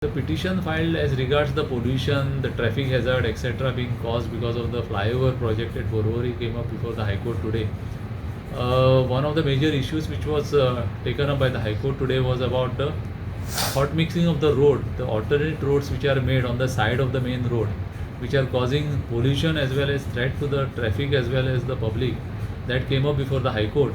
The petition filed as regards the pollution, the traffic hazard, etc. being caused because of the flyover project at Borivali came up before the High Court today. One of the major issues which was taken up by the High Court today was about the hot mixing of the road, the alternate roads which are made on the side of the main road, which are causing pollution as well as threat to the traffic as well as the public. That came up before the High Court,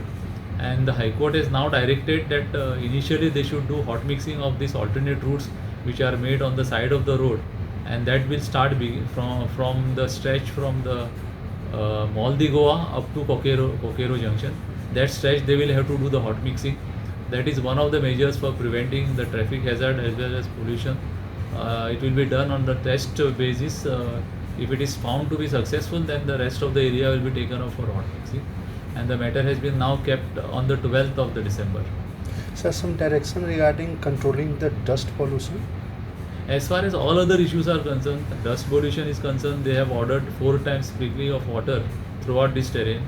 and the High Court has now directed that initially they should do hot mixing of these alternate routes which are made on the side of the road, and that will start from the stretch from the Mall di Goa up to Kokero Junction. That stretch they will have to do the hot mixing. That is one of the measures for preventing the traffic hazard as well as pollution. It will be done on the test basis. If it is found to be successful, then the rest of the area will be taken up for hot mixing, and the matter has been now kept on the 12th of the December. Sir, some direction regarding controlling the dust pollution? As far as all other issues are concerned, dust pollution is concerned, they have ordered 4 times sprinkling of water throughout this terrain.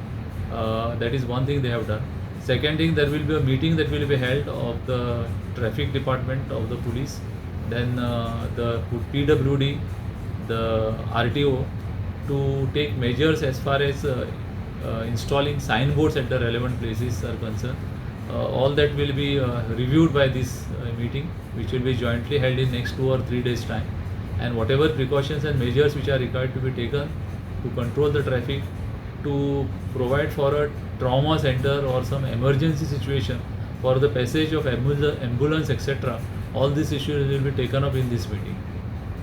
That is one thing they have done. Second thing, there will be a meeting that will be held of the traffic department of the police, then the PWD, the RTO, to take measures as far as installing signboards at the relevant places are concerned. All that will be reviewed by this meeting, which will be jointly held in next 2 or 3 days time, and whatever precautions and measures which are required to be taken to control the traffic, to provide for a trauma center or some emergency situation for the passage of ambulance, etc. All these issues will be taken up in this meeting.